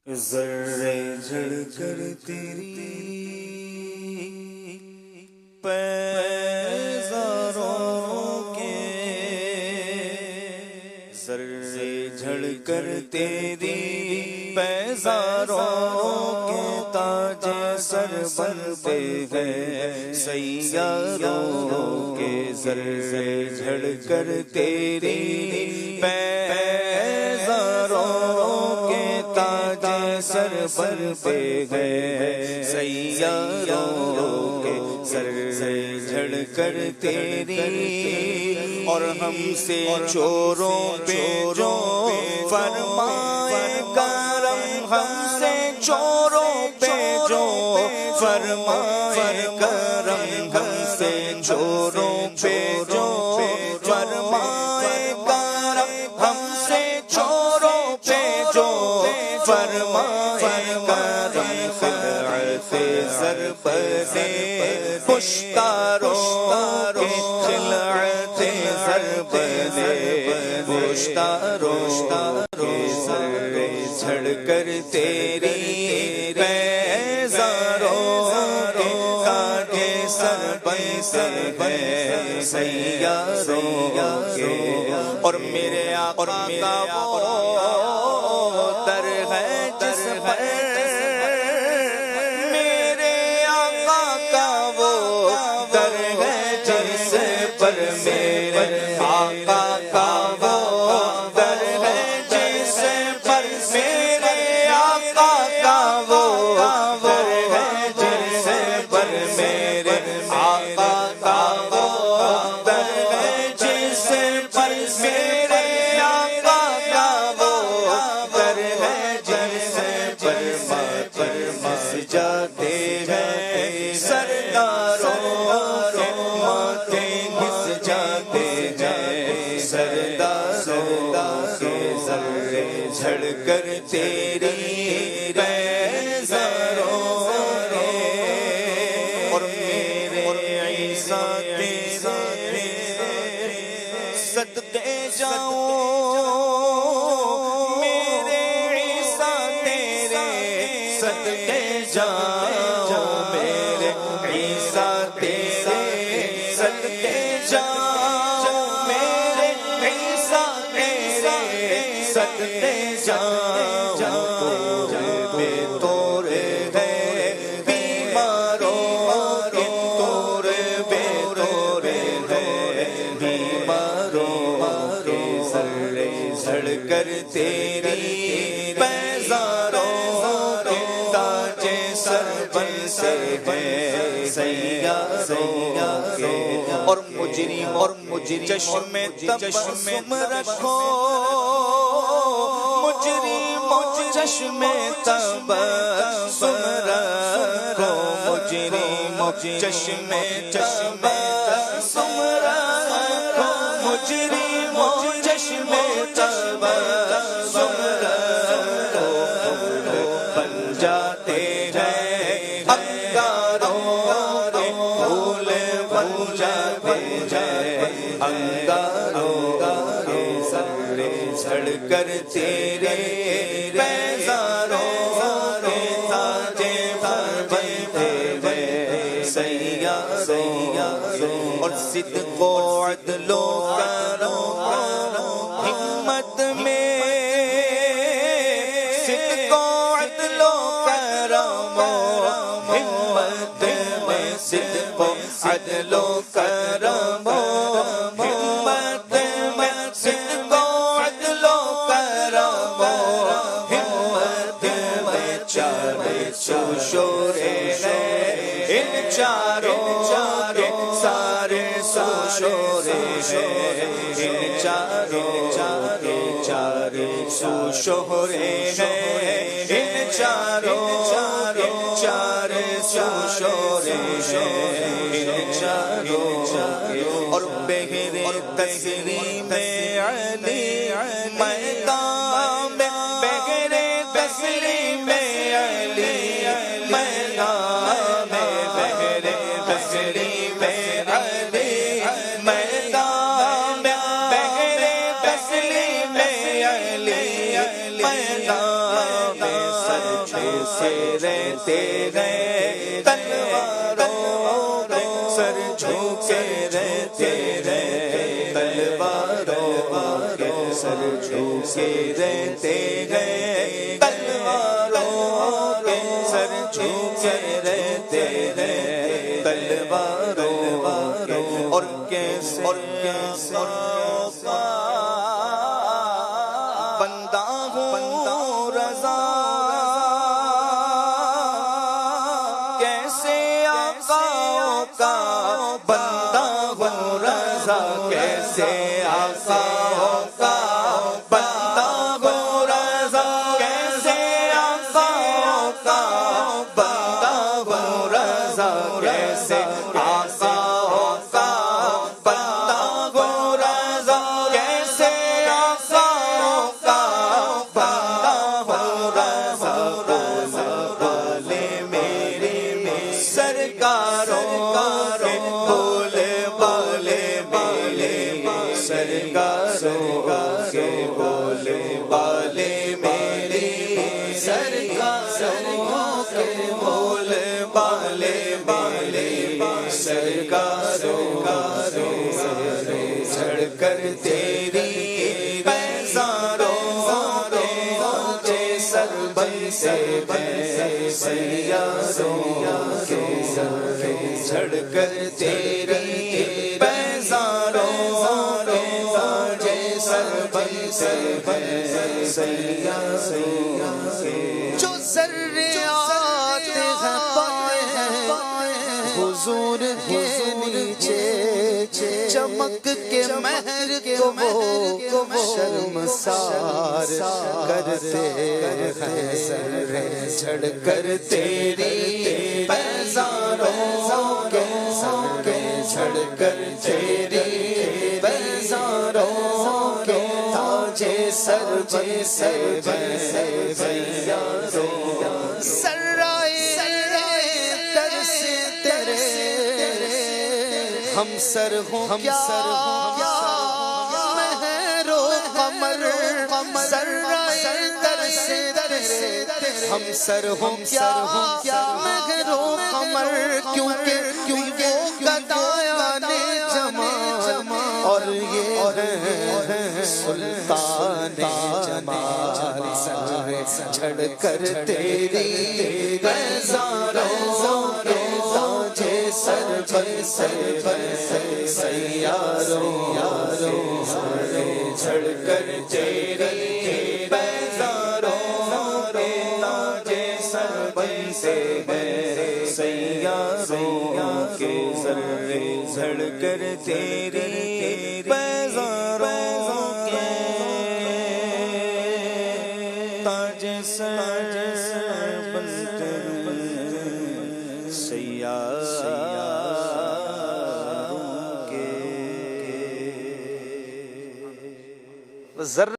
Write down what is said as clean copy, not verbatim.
ذرے جھڑ کر تیری پیزاروں کے، ذرے جھڑ کر تیری پیزاروں کے تاج سر بنتے ہیں سیاروں کے، ذرے جھڑ کر تیری پیزاروں کے تاج سر بنتے ہیں سیاروں کے، ذرے جھڑ کر تیری اور ہم سے چوروں پہ جو فرمائے کرم، ہم سے چوروں پہ جو فرمائے کرم، ہم سے چوروں پہ جو فرمائے کرم، ہم سے چوروں پہ جو فرمائے کرم، خلعت ضرب سے پشتاروں کے، خلعت ضرب سے پشتاروں کے، ذرے جھڑ کر تیری پیزاروں کے تاج سر بنتے ہیں سیاروں کے، اور میرے آقا کا وہ در ہے جس پر، میرے آقا کا وہ در ہے جس پر، میرے آقا کا وہ در ہے جس پر، میرے آقا کا وہ در ہے جس پر، میرے آقا کا وہ در ہے جس پر، میرے آقا کا وہ در ہے جس پر، ماتر مس جاتے ہیں سرداروں کے، ماتھے گھس جاتے ہیں سرداروں کے، ذرے جھڑ کر تیری پیزاروں کے، اور میرے عیسیٰ تیرے صدقے جاؤں، میرے عیسیٰ تیرے صدقے جاؤں، میرے عیسیٰ تیرے صدقے جاؤں، میرے عیسیٰ تیرے صدقے جاؤں، بے طور ہے بیماروں کے، طور بے طور ہے بیماروں کے، ذرے جھڑ کر تیری پیزاروں کے تاج سر بنتے ہیں سیاروں کے، اور مجرم چشم تبسم رکھو، مجرم چشم تبسم رکھو، مجرم چشم تبسم رکھو، مجرم چشم تبسم رکھو، بن جاتے ہیں انگاروں کے پھول، بن جاتے ہیں انگاروں کے، ذرے جھڑ کر تیرے پیزاروں کے تاج پر بنتے ہیں سیاروں، اور صدق و عدل و کرم ہمت میں، صدق و عدل و کرم ہمت میں، صدق و عدل و کرم ہمت میں، صدق و عدل و کرم ہمت میں، چارے شور ہیں ان چاروں کے، سارے شور ہیں ان چاروں کے، چارے شور ہیں ان چاروں کے، چارے شور ہیں ان چاروں کے، اور بغیر تسلیم علی میدان میں، بغیر تسلیم علی میدان میں، بغیر تسلیم علی میدان میں، بغیر تسلیم علی میدان میں، سے رہتے گئے تلواروں کے سر جھکے رہتے گئے تلواروں کے سر جھکے رہتے گئے تلواروں کے سر جھکے رہتے گئے تلواروں کے اور کیسے بندہ ہوں رضا کیسے آقا کا بندہ ہوں رضا کیسے آقا کا بندہ ہوں رضا کیسے آقا کا بندہ ہوں رضا کیسے آقا کا بندہ ہوں رضا کیسے آقا کا بندہ ہوں رضا بولے میرے سرکاروں کے بولے بالے میرے سرکاروں کے بولے بالے میرے سرکاروں کے بولے بالے سرکاروں چڑھ کر تیری پیزاروں کے سر بن سے سیاروں کے چڑھ کر تیری پیزاروں کے سر بن سے سیاروں جو ذریات ہیں حضور کے نیچے چمک کے مہر کو وہ شرمسار کرتے ہیں سر چڑھ کر تیری پیزاروں کے چڑھ کر تیری پیزاروں کے تاجے سر بن سے سیاروں ہم سر ہوں کیا مہر و قمر سرائے در سے ہم سر ہوں کیا مہر و قمر کیونکہ گدایان جمال اور یہ ہے سلطان جمال چھڑ کر تیری پیزاروں کے تاجے سر بن سیاروں چھڑ کر تیری پیزاروں کے تاجے سر بن سیاروں کے سر جھڑ کر تیری پیزاروں کے تاجے سر بن سیاروں کے